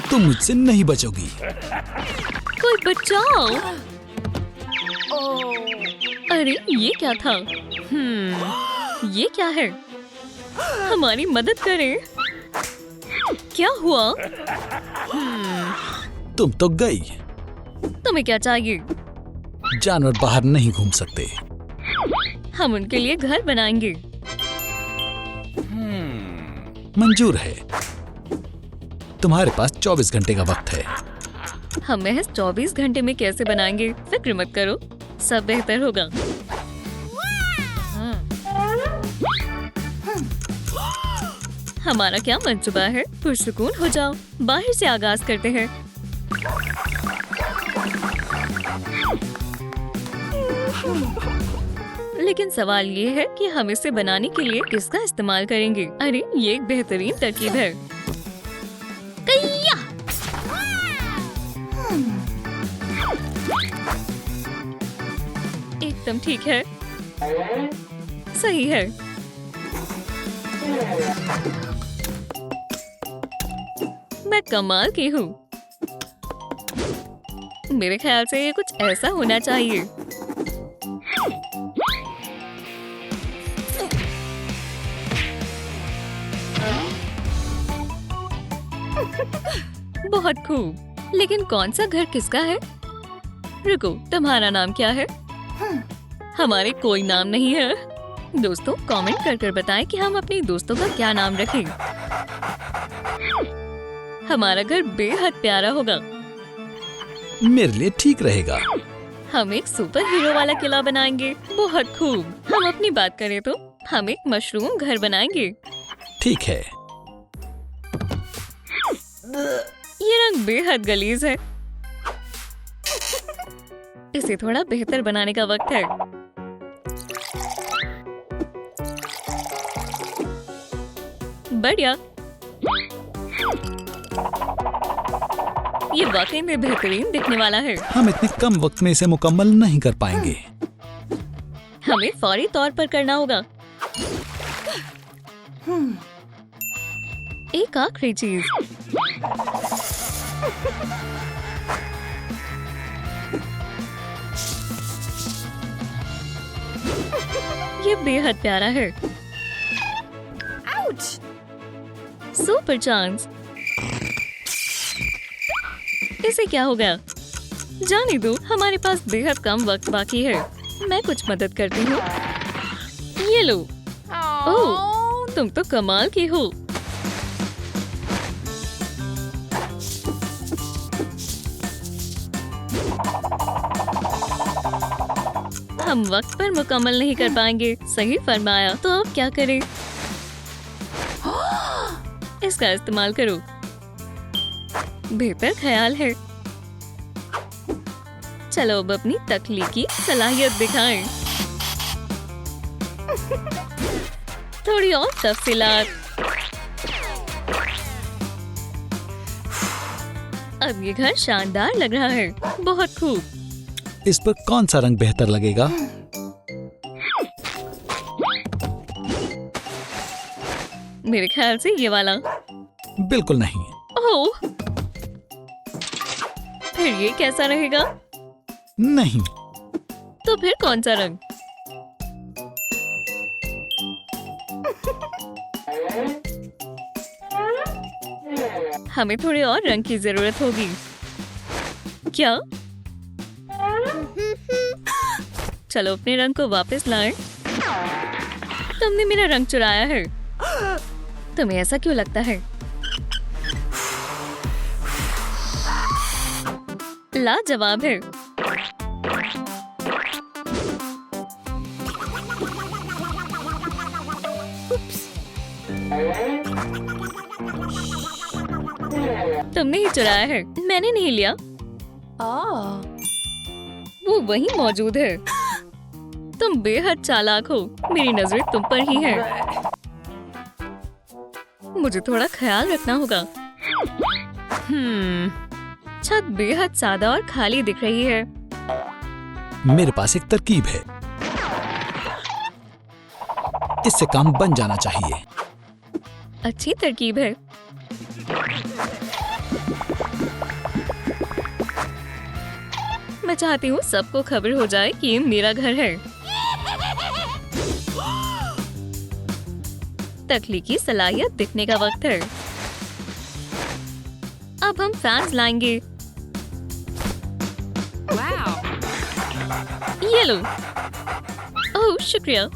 तुम मुझसे नहीं बचोगी। कोई बचाओ। अरे ये क्या था? ये क्या है? हमारी मदद करें। क्या हुआ? तुम तो गई। तुम्हें क्या चाहिए? जानवर बाहर नहीं घूम सकते। हम उनके लिए घर बनाएंगे। मंजूर है। तुम्हारे पास 24 घंटे का वक्त है। हम महज 24 घंटे में कैसे बनाएंगे? फिक्र मत करो, सब बेहतर होगा। हमारा क्या मंसूबा है? पुरसुकून हो जाओ, बाहर से आगाज करते हैं। लेकिन सवाल ये है कि हम इसे बनाने के लिए किसका इस्तेमाल करेंगे? अरे ये एक बेहतरीन तरकीब है। कैया! एकदम ठीक है, सही है। मैं कमाल की हूँ। मेरे ख्याल से ये कुछ ऐसा होना चाहिए। बहुत खूब। लेकिन कौन सा घर किसका है? रुको, तुम्हारा नाम क्या है? हमारे कोई नाम नहीं है। दोस्तों कमेंट कर बताएं कि हम अपने दोस्तों का क्या नाम रखें। हमारा घर बेहद प्यारा होगा। मेरे लिए ठीक रहेगा। हम एक सुपर हीरो वाला किला बनाएंगे। बहुत खूब। हम अपनी बात करें तो हम एक मशरूम घर बनाएंगे। ठीक है। ये रंग बेहद गलीज है। इसे थोड़ा बेहतर बनाने का वक्त है। बढ़िया। ये वाकई में बेहतरीन दिखने वाला है। हम इतने कम वक्त में इसे मुकम्मल नहीं कर पाएंगे। हमें फौरी तौर पर करना होगा। एक आखिरी चीज। ये बेहद प्यारा है। Super chance. इसे क्या हो गया? जाने दो, हमारे पास बेहद कम वक्त बाकी है। मैं कुछ मदद करती हूँ। ये लो। ओह, तुम तो कमाल की हो। हम वक्त पर मुकम्मल नहीं कर पाएंगे। सही फरमाया। तो अब क्या करें? इसका इस्तेमाल करो। बेहतर ख्याल है। चलो अब अपनी तख्लीकी सलाहियत दिखाएं। थोड़ी और तफसीलात। अब ये घर शानदार लग रहा है। बहुत खूब। इस पर कौन सा रंग बेहतर लगेगा? मेरे ख्याल से ये वाला। बिल्कुल नहीं। ओह, फिर ये कैसा रहेगा? नहीं। तो फिर कौन सा रंग? हमें थोड़े और रंग की जरूरत होगी। क्या? चलो अपने रंग को वापस लाएं। तुमने मेरा रंग चुराया है। तुम्हें ऐसा क्यों लगता है? लाजवाब है। तुमने ही चुराया है, मैंने नहीं लिया। वो वहीं मौजूद है। तुम बेहद चालाक हो। मेरी नजरें तुम पर ही हैं। मुझे थोड़ा ख्याल रखना होगा। छत बेहद सादा और खाली दिख रही है। मेरे पास एक तरकीब है। इससे काम बन जाना चाहिए। अच्छी तरकीब है। मैं चाहती हूँ सबको खबर हो जाए कि ये मेरा घर है। तख्लीकी सलाहियत दिखने का वक्त है। अब हम फैंस लाएंगे। ये लो। ओह शुक्रिया।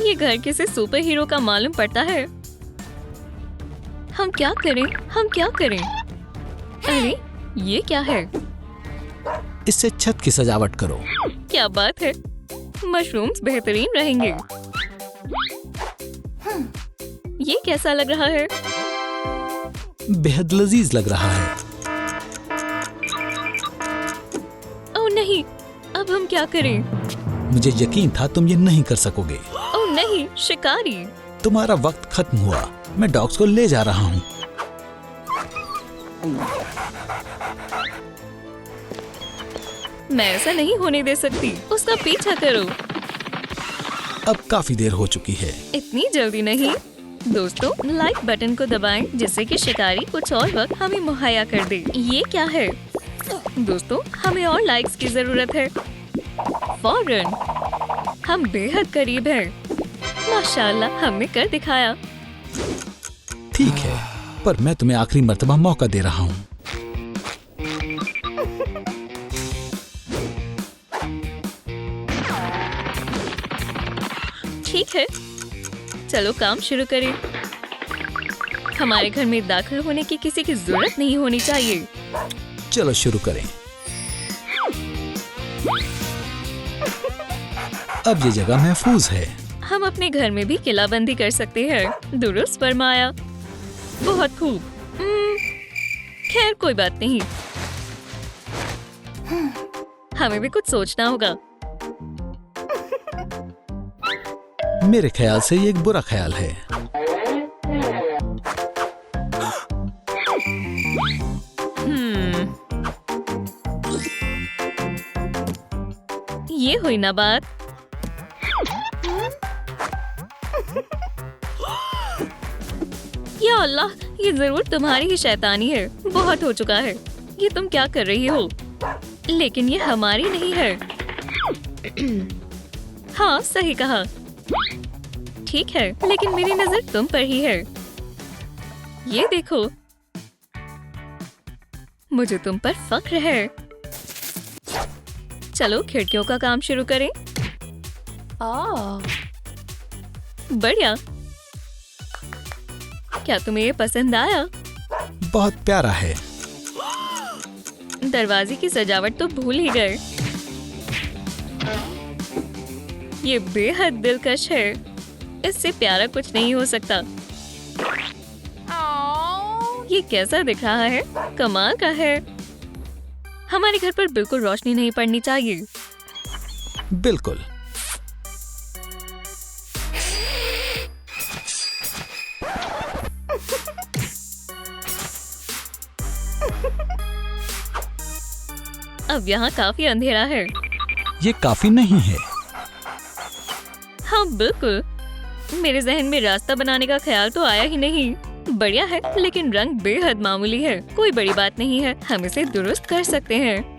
ये घर किसी सुपर हीरो का मालूम पड़ता है। हम क्या करें? हम क्या करें? अरे ये क्या है? इससे छत की सजावट करो। क्या बात है, मशरूम्स बेहतरीन रहेंगे। ये कैसा लग रहा है? बेहद लजीज लग रहा है। ओह नहीं, अब हम क्या करें? मुझे यकीन था तुम ये नहीं कर सकोगे। ओह नहीं, शिकारी। तुम्हारा वक्त खत्म हुआ। मैं डॉग्स को ले जा रहा हूँ। मैं ऐसा नहीं होने दे सकती। उसका पीछा करो। अब काफी देर हो चुकी है। इतनी जल्दी नहीं। दोस्तों लाइक बटन को दबाएं जिससे कि शिकारी कुछ और वक्त हमें मुहैया कर दे। ये क्या है? दोस्तों हमें और लाइक्स की जरूरत है। फौरन। हम बेहद करीब हैं। माशाल्लाह हमने कर दिखाया। ठीक है, पर मैं तुम्हें आखिरी मर्तबा मौका दे रहा हूँ। ठीक है, चलो काम शुरू करें। हमारे घर में दाखिल होने की किसी की जरूरत नहीं होनी चाहिए। चलो शुरू करें। अब ये जगह महफूज है। हम अपने घर में भी किलाबंदी कर सकते हैं। दुरुस्त फरमाया। बहुत खूब। खैर कोई बात नहीं। हमें भी कुछ सोचना होगा। मेरे ख्याल से ये एक बुरा ख्याल है। ये हुई ना बात। या अल्लाह, ये जरूर तुम्हारी ही शैतानी है। बहुत हो चुका है। ये तुम क्या कर रही हो? लेकिन ये हमारी नहीं है। हाँ सही कहा। ठीक है, लेकिन मेरी नजर तुम पर ही है। ये देखो, मुझे तुम पर फख्र है। चलो खिड़कियों का काम शुरू करें। बढ़िया। क्या तुम्हें ये पसंद आया? बहुत प्यारा है। दरवाजे की सजावट तो भूल ही गए। ये बेहद दिलकश है। इससे प्यारा कुछ नहीं हो सकता। ये कैसा दिख रहा है? कमाल का है। हमारे घर पर बिल्कुल रोशनी नहीं पड़नी चाहिए। बिल्कुल। अब यहाँ काफी अंधेरा है। ये काफी नहीं है। हाँ बिल्कुल। मेरे जहन में रास्ता बनाने का ख्याल तो आया ही नहीं। बढ़िया है, लेकिन रंग बेहद मामूली है। कोई बड़ी बात नहीं है, हम इसे दुरुस्त कर सकते हैं।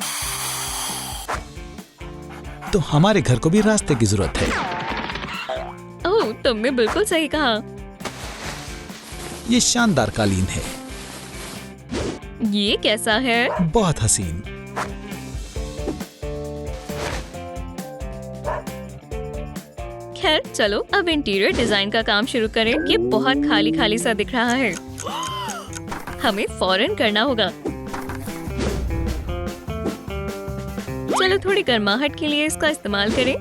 तो हमारे घर को भी रास्ते की जरूरत है। ओह, तुमने बिल्कुल सही कहा। ये शानदार कालीन है। ये कैसा है? बहुत हसीन। खैर चलो अब इंटीरियर डिजाइन का काम शुरू करें। ये बहुत खाली खाली सा दिख रहा है। हमें फौरन करना होगा। चलो थोड़ी गर्माहट के लिए इसका इस्तेमाल करें।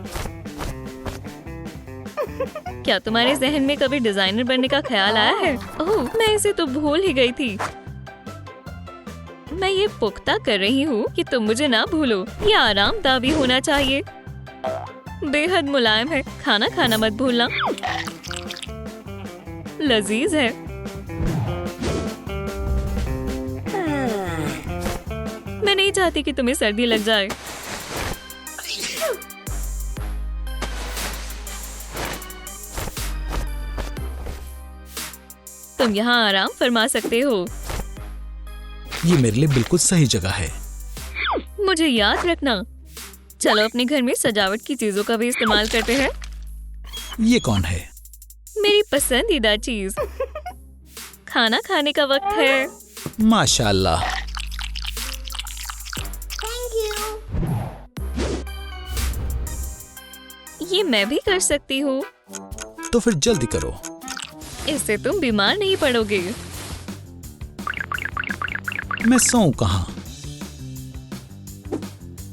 क्या तुम्हारे जहन में कभी डिजाइनर बनने का ख्याल आया है? ओह, मैं इसे तो भूल ही गई थी। मैं ये पुख्ता कर रही हूँ कि तुम मुझे ना भूलो। ये आरामदायक भी होना चाहिए। बेहद मुलायम है। खाना खाना मत भूलना। लजीज है। मैं नहीं चाहती कि तुम्हें सर्दी लग जाए। तुम यहाँ आराम फरमा सकते हो। ये मेरे लिए बिल्कुल सही जगह है। मुझे याद रखना। चलो अपने घर में सजावट की चीजों का भी इस्तेमाल करते हैं। ये कौन है? मेरी पसंदीदा चीज। खाना खाने का वक्त है। माशाल्लाह। ये मैं भी कर सकती हूँ। तो फिर जल्दी करो। इससे तुम बीमार नहीं पड़ोगे। मैं सोऊं कहाँ?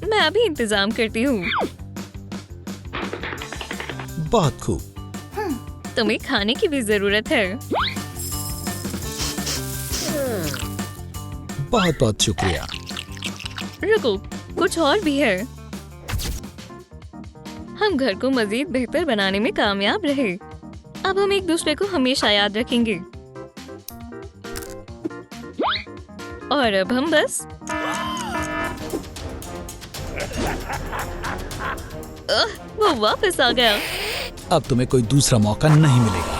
मैं अभी इंतजाम करती हूँ। बहुत खूब। तुम्हें खाने की भी जरूरत है। बहुत बहुत शुक्रिया। रुको, कुछ और भी है। हम घर को मजीद बेहतर बनाने में कामयाब रहे। अब हम एक दूसरे को हमेशा याद रखेंगे। और अब हम बस वो वापस आ गया। अब तुम्हें कोई दूसरा मौका नहीं मिलेगा।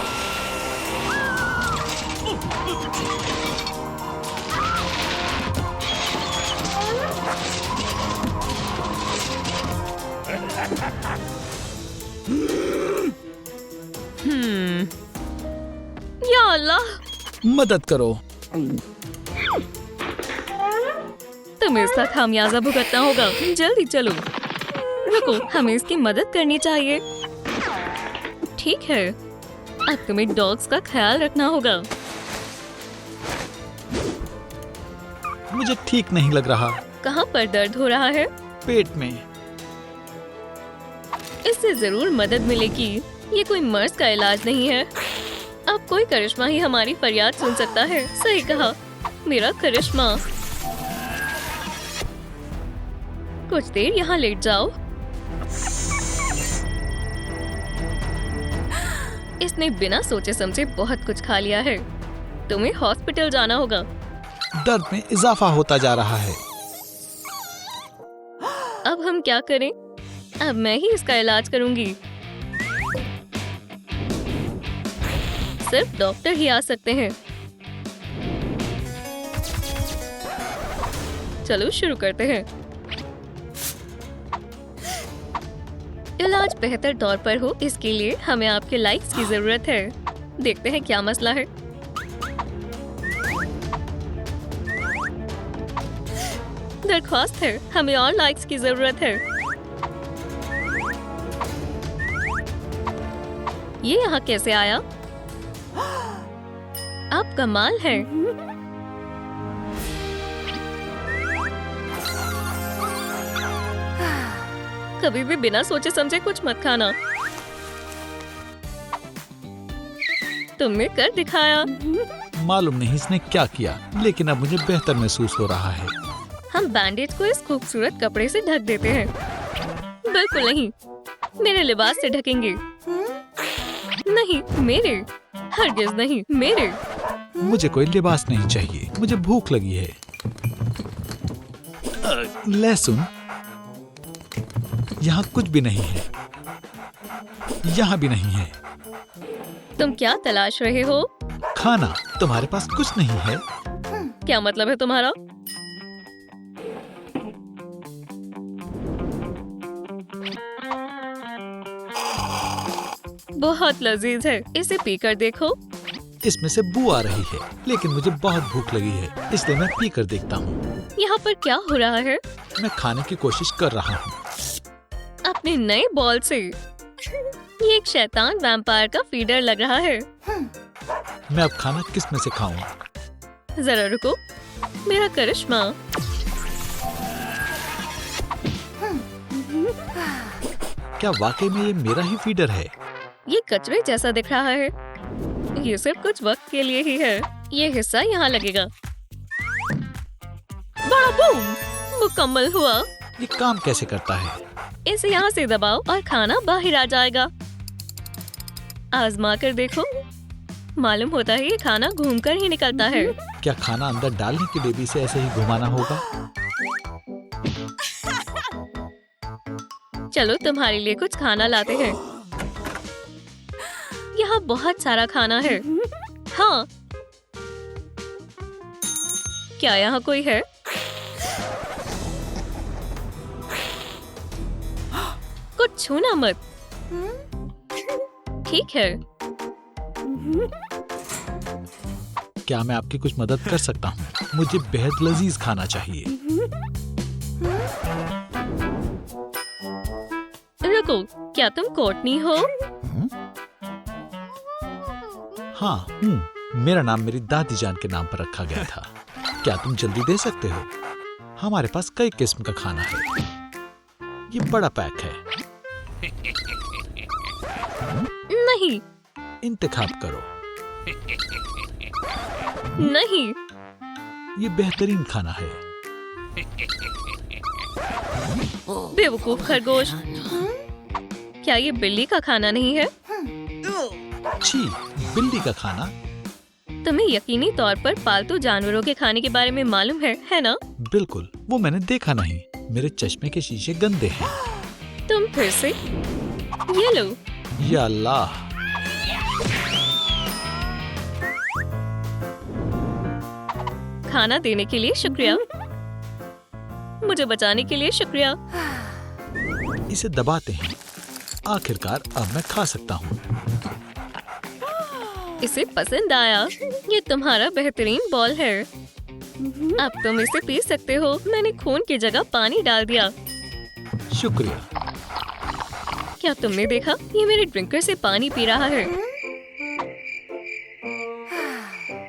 या अल्लाह, मदद करो। तुम्हें इसका खामियाजा भुगतना होगा। जल्दी चलो। रुको, हमें इसकी मदद करनी चाहिए। ठीक है, अब तुम्हें डॉग्स का ख्याल रखना होगा। मुझे ठीक नहीं लग रहा। कहाँ पर दर्द हो रहा है? पेट में। इससे जरूर मदद मिलेगी। ये कोई मर्ज का इलाज नहीं है। अब कोई करिश्मा ही हमारी फरियाद सुन सकता है। सही कहा, मेरा करिश्मा। कुछ देर यहाँ लेट जाओ। इसने बिना सोचे समझे बहुत कुछ खा लिया है। तुम्हें हॉस्पिटल जाना होगा। दर्द में इजाफा होता जा रहा है। अब हम क्या करें? अब मैं ही इसका इलाज करूंगी। सिर्फ डॉक्टर ही आ सकते हैं। चलो शुरू करते हैं। इलाज बेहतर तौर पर हो, इसके लिए हमें आपके लाइक्स की जरूरत है। देखते हैं क्या मसला है। दरख्वास्त है, हमें और लाइक्स की जरूरत है। ये यहाँ कैसे आया? आप कमाल है। कभी भी बिना सोचे समझे कुछ मत खाना। तुमने कर दिखाया। मालूम नहीं इसने क्या किया, लेकिन अब मुझे बेहतर महसूस हो रहा है। हम बैंडेज को इस खूबसूरत कपड़े से ढक देते हैं। बिल्कुल नहीं, मेरे लिबास से ढकेंगे। नहीं, मेरे। हरगिज नहीं, मेरे। मुझे कोई लिबास नहीं चाहिए। मुझे भूख लगी है। लहसुन यहाँ कुछ भी नहीं है। यहाँ भी नहीं है। तुम क्या तलाश रहे हो? खाना। तुम्हारे पास कुछ नहीं है? क्या मतलब है तुम्हारा? बहुत लजीज है, इसे पीकर देखो। इसमें से बू आ रही है, लेकिन मुझे बहुत भूख लगी है, इसलिए मैं पी कर देखता हूँ। यहाँ पर क्या हो रहा है? मैं खाने की कोशिश कर रहा हूँ। अपने नए बॉल से। ये एक शैतान वैम्पायर का फीडर लग रहा है। मैं अब खाना किस में से खाऊं? जरा रुको, मेरा करिश्मा। क्या वाकई में ये मेरा ही फीडर है? ये कचरे जैसा दिख रहा है। ये सिर्फ कुछ वक्त के लिए ही है। ये हिस्सा यहाँ लगेगा। बड़ा बूम! मुकम्मल हुआ। ये काम कैसे करता है? इसे यहाँ से दबाओ और खाना बाहर आ जाएगा। आजमा कर देखो। मालूम होता है ये खाना घूमकर ही निकलता है। क्या खाना अंदर डालने के लिए भी इसे ऐसे ही घुमाना होगा? चलो तुम्हारे लिए कुछ खाना लाते हैं। यहाँ बहुत सारा खाना है। हाँ, क्या यहाँ कोई है? कुछ छूना मत। ठीक है। क्या मैं आपकी कुछ मदद कर सकता हूँ? मुझे बेहद लजीज खाना चाहिए। रुको, क्या तुम कोटनी हो? हाँ हूँ। मेरा नाम मेरी दादी जान के नाम पर रखा गया था। क्या तुम जल्दी दे सकते हो? हमारे पास कई किस्म का खाना है। ये बड़ा पैक है। नहीं। इंतखाब करो। नहीं। ये बेहतरीन खाना है। बेवकूफ खरगोश। क्या ये बिल्ली का खाना नहीं है? छी, बिल्ली का खाना? तुम्हें यकीनी तौर पर पालतू जानवरों के खाने के बारे में मालूम है ना? बिल्कुल, वो मैंने देखा नहीं। मेरे चश्मे के शीशे गंदे हैं। तुम फिर से? ये लो। या अल्लाह। खाना देने के लिए शुक्रिया। मुझे बचाने के लिए शुक्रिया। इसे दबाते हैं। आखिरकार अब मैं खा सकता हूँ। इसे पसंद आया। ये तुम्हारा बेहतरीन बॉल है। अब तुम इसे पी सकते हो। मैंने खून की जगह पानी डाल दिया। शुक्रिया। क्या तुमने देखा? ये मेरे ड्रिंकर से पानी पी रहा है।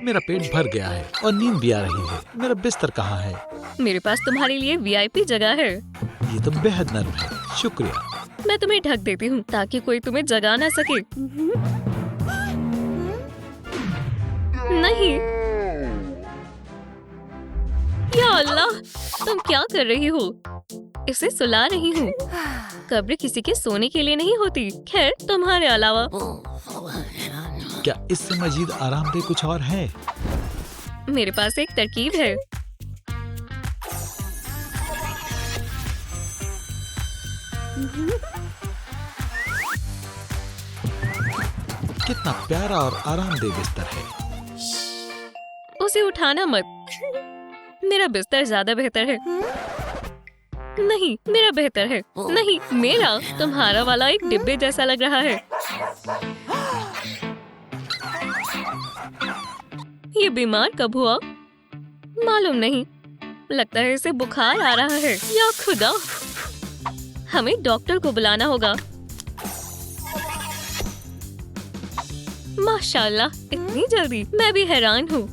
मेरा पेट भर गया है और नींद भी आ रही है। मेरा बिस्तर कहाँ है? मेरे पास तुम्हारे लिए वीआईपी जगह है। ये तो बेहद नर्म है। शुक्रिया। मैं तुम्हें ढक देती हूँ ताकि कोई तुम्हें जगा ना सके। नहीं। या अल्लाह, तुम क्या कर रही हो? इसे सुला रही हूँ। कब्र किसी के सोने के लिए नहीं होती। खैर, तुम्हारे अलावा। क्या इससे मजीद आरामदेह कुछ और है? मेरे पास एक तरकीब है। कितना प्यारा और आरामदेह बिस्तर है। उसे उठाना मत। मेरा बिस्तर ज्यादा बेहतर है। नहीं, मेरा बेहतर है। नहीं, मेरा। तुम्हारा वाला एक डिब्बे जैसा लग रहा है। ये बीमार कब हुआ? मालूम नहीं। लगता है इसे बुखार आ रहा है। या खुदा, हमें डॉक्टर को बुलाना होगा। माशाल्लाह, इतनी जल्दी। मैं भी हैरान हूँ।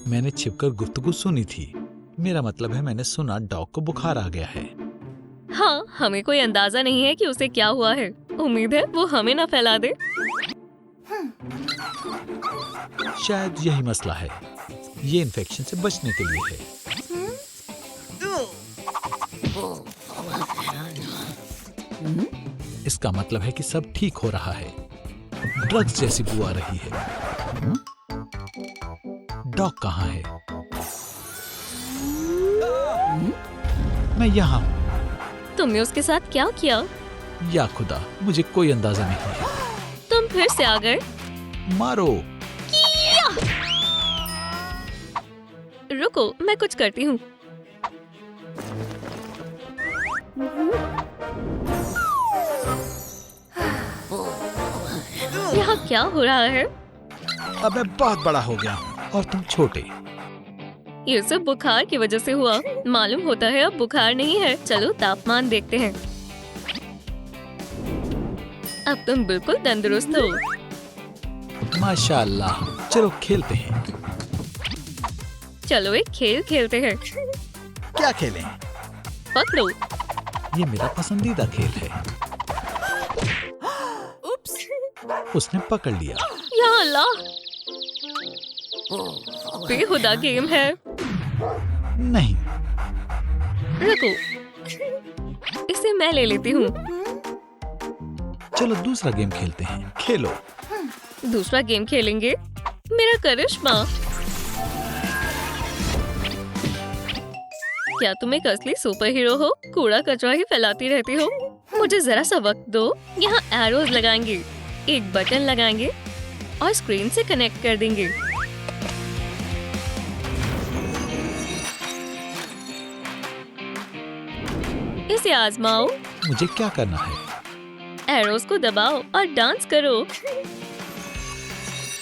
मैंने छिपकर गुफ्तगू सुनी थी। मेरा मतलब है मैंने सुना डॉग को बुखार आ गया है। हाँ, हमें कोई अंदाजा नहीं है कि उसे क्या हुआ है। उम्मीद है वो हमें ना फैला दे। शायद यही मसला है। ये इन्फेक्शन से बचने के लिए है। इसका मतलब है कि सब ठीक हो रहा है। ड्रग्स जैसी बू आ रही है। डॉग कहाँ है? मैं यहाँ हूँ। तुमने उसके साथ क्या किया? या खुदा, मुझे कोई अंदाजा नहीं है। तुम फिर से आ गए। मारो। रुको, मैं कुछ करती हूँ। यहाँ क्या हो रहा है? अब मैं बहुत बड़ा हो गया हूँ और तुम छोटे। ये सब बुखार की वजह से हुआ। मालूम होता है अब बुखार नहीं है। चलो तापमान देखते हैं। अब तुम बिल्कुल तंदुरुस्त हो। माशाअल्लाह। चलो खेलते हैं। चलो एक खेल खेलते हैं। क्या खेलें? पकड़ो। ये मेरा पसंदीदा खेल है। उसने पकड़ लिया। या अल्लाह, बेहुदा गेम है। नहीं। रुको, इसे मैं ले लेती हूँ। चलो दूसरा गेम खेलते हैं। खेलो। दूसरा गेम खेलेंगे? मेरा करिश्मा। क्या तुम एक असली सुपर हीरो हो? कूड़ा कचरा ही फैलाती रहती हो। मुझे जरा सा वक्त दो। यहाँ एरोज लगाएंगे, एक बटन लगाएंगे और स्क्रीन से कनेक्ट कर देंगे। इसे आजमाओ। मुझे क्या करना है? एरोस को दबाओ और डांस करो।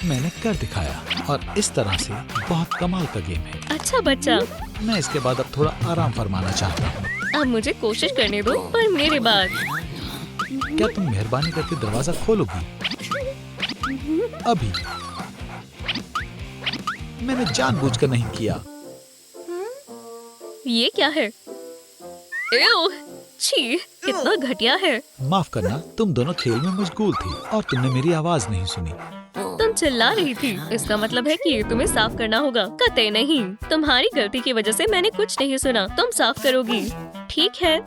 मैंने कर दिखाया और इस तरह से बहुत कमाल का गेम है। अच्छा बच्चा, मैं इसके बाद अब थोड़ा आराम फरमाना चाहता हूँ। अब मुझे कोशिश करने दो, पर मेरे बाद। क्या तुम मेहरबानी करके दरवाजा खोलोगी? अभी। मैंने जानबूझकर नहीं किया। ये क्या है? एव! छी, कितना घटिया है। माफ करना, तुम दोनों खेल में मशगूल थी और तुमने मेरी आवाज नहीं सुनी। तुम चिल्ला रही थी, इसका मतलब है कि तुम्हें साफ करना होगा। कतई नहीं, तुम्हारी गलती की वजह से मैंने कुछ नहीं सुना। तुम साफ करोगी, ठीक है?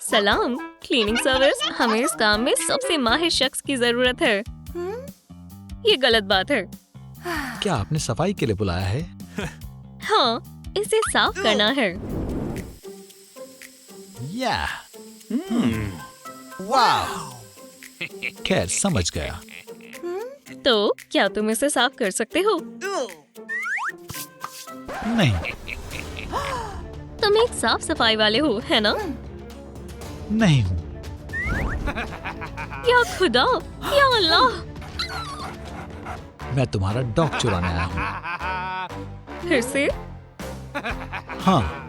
सलाम क्लीनिंग सर्विस, हमें इस काम में सबसे माहिर शख्स की जरूरत है। ये गलत बात है। क्या आपने सफाई के लिए बुलाया है? हाँ, इसे साफ करना है। या वाह, खैर समझ गया। तो क्या तुम इसे साफ कर सकते हो? नहीं। तुम एक साफ सफाई वाले हो, है ना? नहीं हूँ। या खुदा, या अल्लाह, मैं तुम्हारा डॉग चुराने आया हूँ। फिर से? हाँ।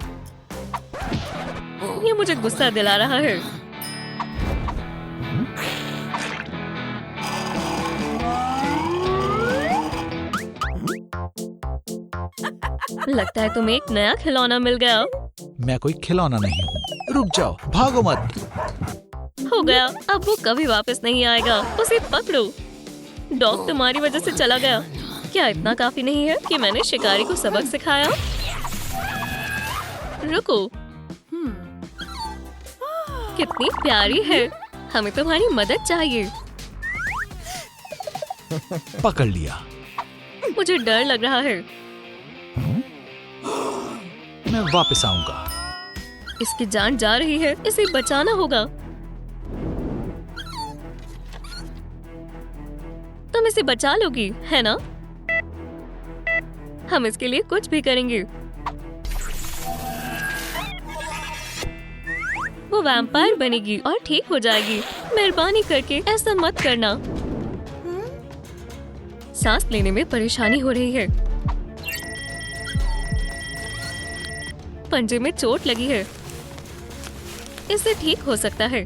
ये मुझे गुस्सा दिला रहा है। लगता है तुम्हें एक नया खिलौना मिल गया। मैं कोई खिलौना नहीं हूँ। रुक जाओ, भागो मत। हो गया, अब वो कभी वापस नहीं आएगा। उसे पकड़ो। डॉग तुम्हारी वजह से चला गया। क्या इतना काफी नहीं है कि मैंने शिकारी को सबक सिखाया? रुको, कितनी प्यारी है। हमें तुम्हारी मदद चाहिए। पकड़ लिया। मुझे डर लग रहा है। मैं वापस आऊंगा। इसकी जान जा रही है, इसे बचाना होगा। तुम इसे बचा लोगी, है ना? हम इसके लिए कुछ भी करेंगे। वो वैम्पायर बनेगी और ठीक हो जाएगी। मेहरबानी करके ऐसा मत करना। सांस लेने में परेशानी हो रही है। पंजे में चोट लगी है। इससे ठीक हो सकता है।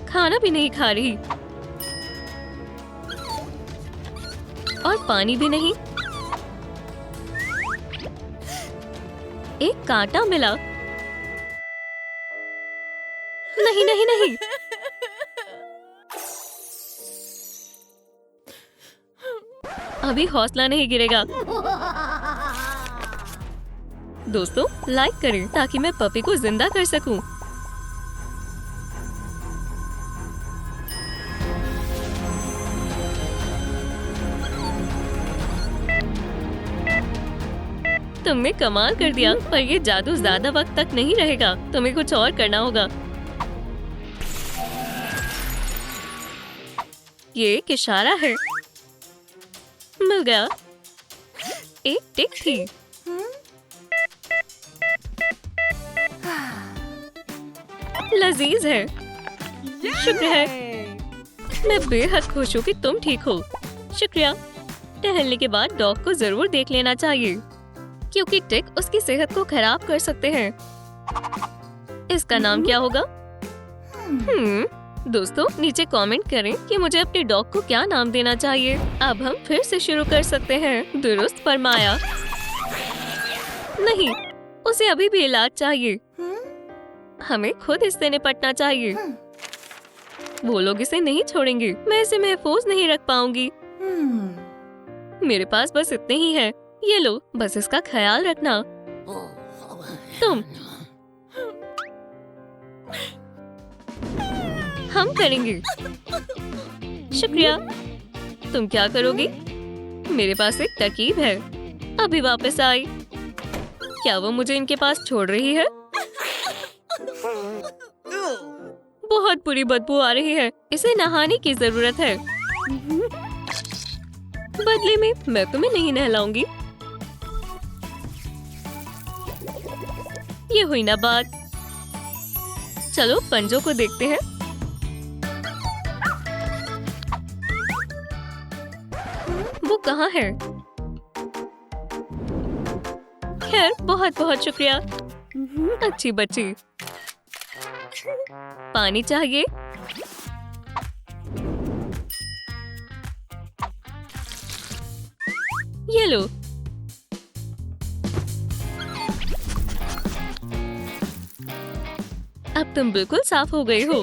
खाना भी नहीं खा रही और पानी भी नहीं। एक कांटा मिला। नहीं नहीं नहीं, अभी हौसला नहीं गिरेगा। दोस्तों, लाइक करें ताकि मैं पपी को जिंदा कर सकूं। तुमने कमाल कर दिया, पर ये जादू ज्यादा वक्त तक नहीं रहेगा। तुम्हें कुछ और करना होगा। ये एक इशारा है। मिल गया। एक टिक थी। लजीज है। शुक्र है। मैं बेहद खुश हूँ कि तुम ठीक हो। शुक्रिया। टहलने के बाद डॉग को जरूर देख लेना चाहिए, क्योंकि टिक उसकी सेहत को खराब कर सकते हैं। इसका नाम क्या होगा? दोस्तों, नीचे कमेंट करें कि मुझे अपने डॉग को क्या नाम देना चाहिए। अब हम फिर से शुरू कर सकते हैं। दुरुस्त फरमाया। नहीं, उसे अभी भी इलाज चाहिए। हमें खुद इससे निपटना चाहिए। वो लोग इसे नहीं छोड़ेंगे। मैं इसे महफूज नहीं रख पाऊंगी। मेरे पास बस इतने ही है। ये लो, बस इसका ख्याल रखना। तुम हम करेंगे। शुक्रिया। तुम क्या करोगी? मेरे पास एक तरकीब है। अभी वापस आई। क्या वो मुझे इनके पास छोड़ रही है? बहुत बुरी बदबू आ रही है। इसे नहाने की जरूरत है। बदले में मैं तुम्हें नहीं नहलाऊंगी। ये हुई ना बात। चलो पंजों को देखते हैं। वो कहाँ है? खैर बहुत बहुत शुक्रिया, अच्छी बच्ची। पानी चाहिए? ये लो। अब तुम बिल्कुल साफ हो गई हो।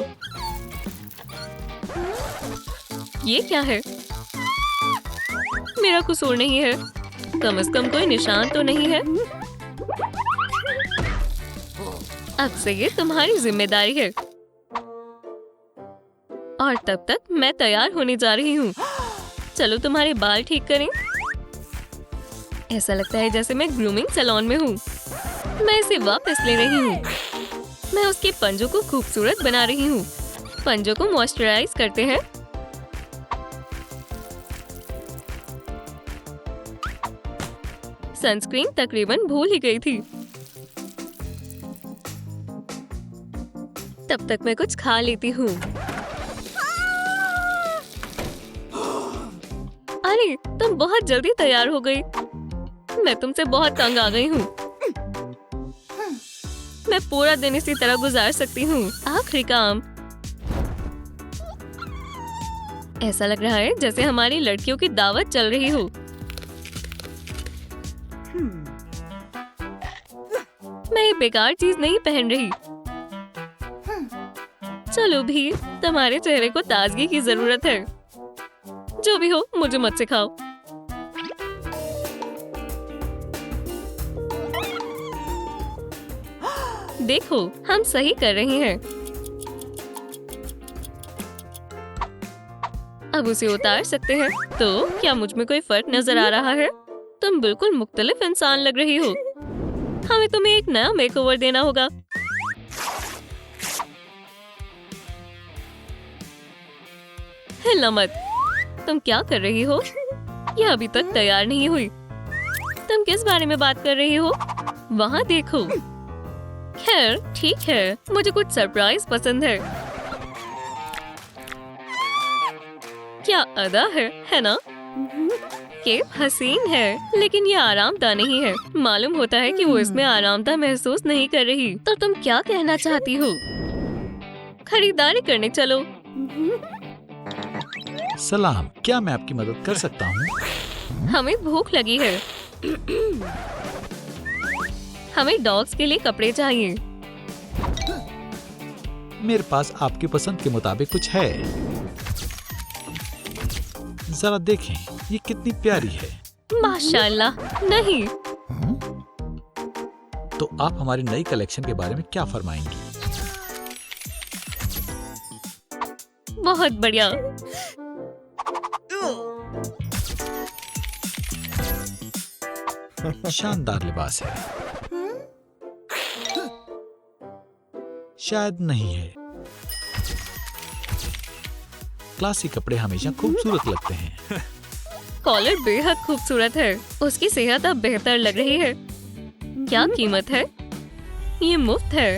ये क्या है? मेरा कसूर नहीं है, कम से कम कोई निशान तो नहीं है। अब से ये तुम्हारी जिम्मेदारी है। और तब तक मैं तैयार होने जा रही हूँ। चलो तुम्हारे बाल ठीक करें। ऐसा लगता है जैसे मैं ग्रूमिंग सैलून में हूँ। मैं इसे वापस ले रही हूँ। मैं उसके पंजों को खूबसूरत बना रही हूँ। पंजों को मॉइस्चराइज करते हैं। सनस्क्रीन तकरीबन भूल ही गई थी। तब तक मैं कुछ खा लेती हूँ। अरे तुम बहुत जल्दी तैयार हो गई। मैं तुमसे बहुत तंग आ गई हूँ। मैं पूरा दिन इसी तरह गुजार सकती हूँ। आखिरी काम। ऐसा लग रहा है जैसे हमारी लड़कियों की दावत चल रही हो। मैं ये बेकार चीज नहीं पहन रही। चलो भी, तुम्हारे चेहरे को ताजगी की जरूरत है। जो भी हो, मुझे मत सिखाओ। देखो, हम सही कर रहे हैं। अब उसे उतार सकते हैं। तो क्या मुझ में कोई फर्क नजर आ रहा है? तुम बिल्कुल मुख्तलिफ इंसान लग रही हो। हमें तुम्हें एक नया मेकओवर देना होगा। हिलना मत। तुम क्या कर रही हो? यह अभी तक तैयार नहीं हुई। तुम किस बारे में बात कर रही हो? वहाँ देखो। खैर ठीक है, मुझे कुछ सरप्राइज पसंद है। क्या अदा है ना? केप हसीन है, लेकिन ये आरामदाह नहीं है। मालूम होता है कि वो इसमें आरामदाह महसूस नहीं कर रही। तो तुम क्या कहना चाहती हो? खरीदारी करने चलो। सलाम, क्या मैं आपकी मदद कर सकता हूँ? हमें भूख लगी है। हमें डॉग्स के लिए कपड़े चाहिए। मेरे पास आपकी पसंद के मुताबिक कुछ है। जरा देखें, ये कितनी प्यारी है। माशाल्लाह। नहीं। तो आप हमारी नई कलेक्शन के बारे में क्या फरमाएंगी? बहुत बढ़िया। शानदार लिबास है। शायद नहीं है। क्लासी कपड़े हमेशा खूबसूरत लगते हैं। कॉलर बेहद खूबसूरत है। उसकी सेहत अब बेहतर लग रही है। क्या कीमत है? ये मुफ्त है।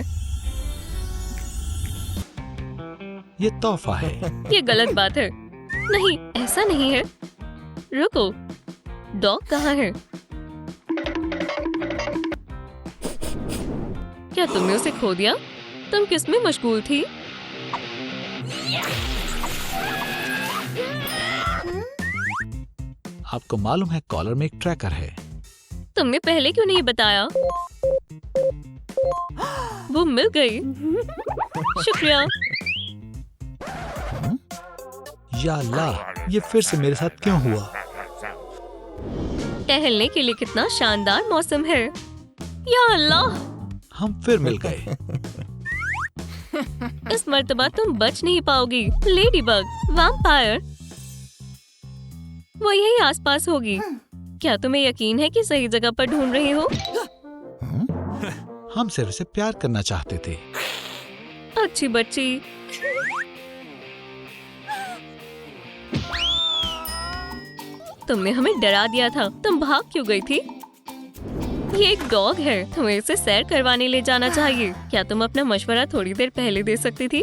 ये तोहफा है। ये गलत बात है। नहीं, ऐसा नहीं है। रुको, डॉग कहाँ है? क्या तुमने उसे खो दिया? तुम किसमें मशगूल थी? आपको मालूम है कॉलर में एक ट्रैकर है। तुमने पहले क्यों नहीं बताया? वो मिल गई। शुक्रिया। या अल्लाह, ये फिर से मेरे साथ क्यों हुआ? टहलने के लिए कितना शानदार मौसम है। या अल्लाह, हम फिर मिल गए। इस मर्तबा तुम बच नहीं पाओगी। लेडीबग, वैम्पायर, वो यही आसपास होगी। क्या तुम्हें यकीन है कि सही जगह पर ढूंढ रही हो? हम सिर्फ उसे प्यार करना चाहते थे। अच्छी बच्ची। तुमने हमें डरा दिया था। तुम भाग क्यों गई थी? ये एक डॉग है, तुम्हें इसे सैर करवाने ले जाना चाहिए। क्या तुम अपना मशवरा थोड़ी देर पहले दे सकती थी?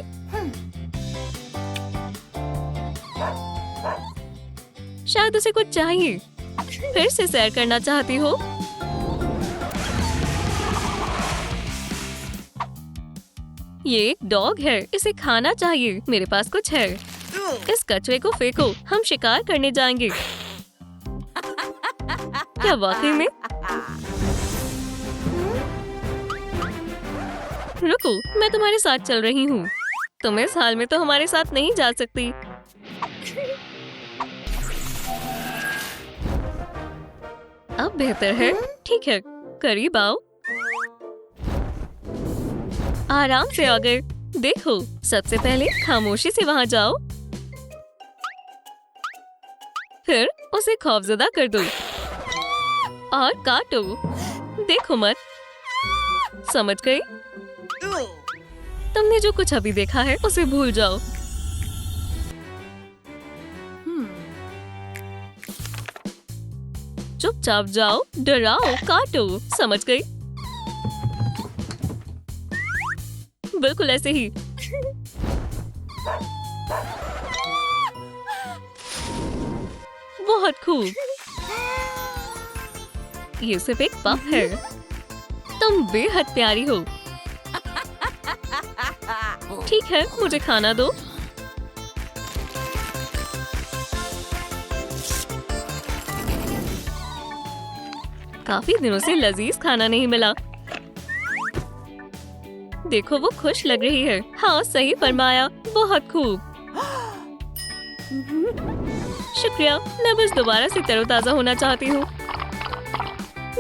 शायद उसे कुछ चाहिए। फिर से सैर करना चाहती हो? ये एक डॉग है, इसे खाना चाहिए। मेरे पास कुछ है। इस कचरे को फेंको, हम शिकार करने जाएंगे। क्या वाकई में? रुको, मैं तुम्हारे साथ चल रही हूँ। तुम इस हाल में तो हमारे साथ नहीं जा सकती। अब बेहतर है। ठीक है, करीब आओ। आराम से आ गए। देखो, सबसे पहले खामोशी से वहाँ जाओ, फिर उसे खौफजदा कर दो और काटो। देखो मत। समझ गई? तुमने जो कुछ अभी देखा है उसे भूल जाओ। चुपचाप जाओ, डराओ, काटो। समझ गई? बिल्कुल ऐसे ही। बहुत खूब। ये सिर्फ एक पप है। तुम बेहद प्यारी हो। ठीक है, मुझे खाना दो। काफी दिनों से लजीज खाना नहीं मिला। देखो, वो खुश लग रही है। हाँ, सही फरमाया। बहुत खूब। शुक्रिया। मैं बस दोबारा से तरोताजा होना चाहती हूँ।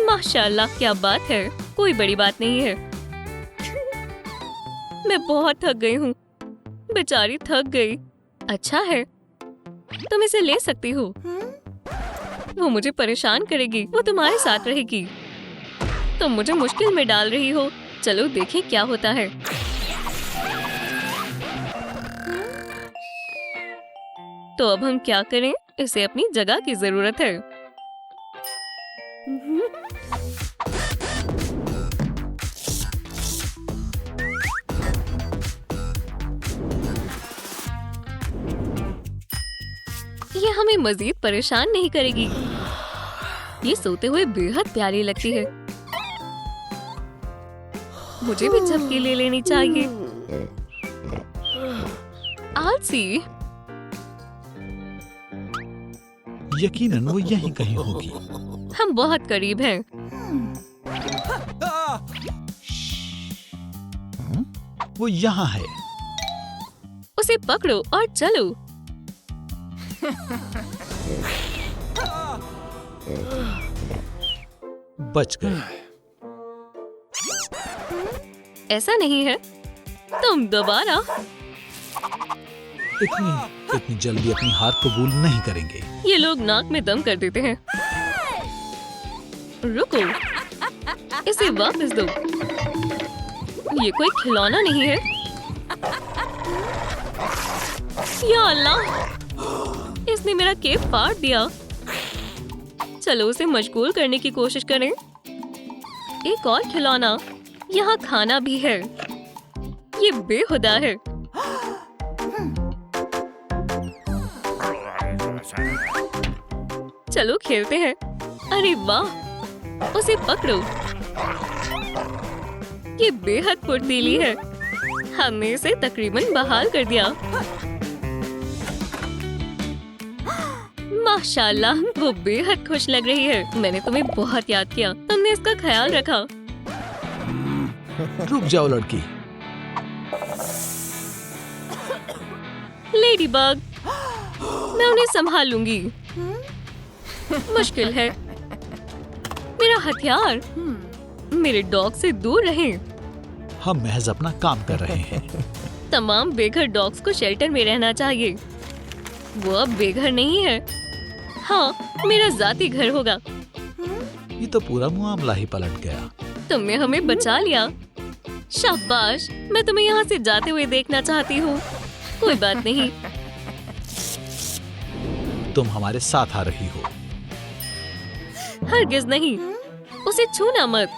माशाल्लाह, क्या बात है। कोई बड़ी बात नहीं है। मैं बहुत थक गई हूँ। बेचारी थक गई। अच्छा है, तुम इसे ले सकती हो। वो मुझे परेशान करेगी। वो तुम्हारे साथ रहेगी। तुम मुझे मुश्किल में डाल रही हो। चलो देखें क्या होता है। तो अब हम क्या करें? इसे अपनी जगह की जरूरत है। ये हमें मजीद परेशान नहीं करेगी। ये सोते हुए बेहद प्यारी लगती है। मुझे भी झपकी ले लेनी चाहिए। आलसी। यकीनन वो यहीं कहीं होगी। हम बहुत करीब हैं। वो यहाँ है। उसे पकड़ो और चलो। बच गए। ऐसा नहीं है। तुम दोबारा। इतनी जल्दी अपनी हार कबूल नहीं करेंगे। ये लोग नाक में दम कर देते हैं। रुको, इसे वापस दो। ये कोई खिलौना नहीं है। या अल्लाह, इसने मेरा केक फाड़ दिया। चलो उसे मशगूल करने की कोशिश करें। एक और खिलौना। यहाँ खाना भी है। ये बेहुदा है। चलो खेलते हैं। अरे वाह, उसे पकड़ो। ये बेहद फुर्तीली है। हमने इसे तकरीबन बहाल कर दिया। माशाल्लाह, वो बेहद खुश लग रही है। मैंने तुम्हें बहुत याद किया। तुमने इसका ख्याल रखा। रुक जाओ लड़की। लेडीबग, मैं उन्हें संभाल लूंगी। मुश्किल है। मेरा हथियार। मेरे डॉग से दूर रहें। हम महज अपना काम कर रहे हैं। तमाम बेघर डॉग्स को शेल्टर में रहना चाहिए। वो अब बेघर नहीं है। हाँ, मेरा जाती घर होगा। ये तो पूरा मामला ही पलट गया। तुमने हमें बचा लिया। शाबाश। मैं तुम्हें यहाँ से जाते हुए देखना चाहती हूँ। कोई बात नहीं। तुम हमारे साथ आ रही हो। हरगिज नहीं। उसे छूना मत।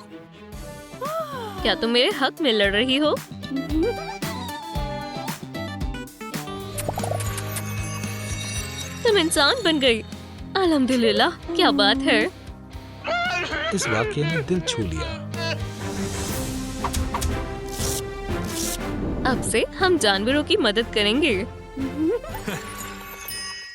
क्या तुम मेरे हक में लड़ रही हो? तुम इंसान बन गई। अल्हम्दुलिल्लाह, क्या बात है। इस वाकये ने दिल छू लिया। अब से हम जानवरों की मदद करेंगे।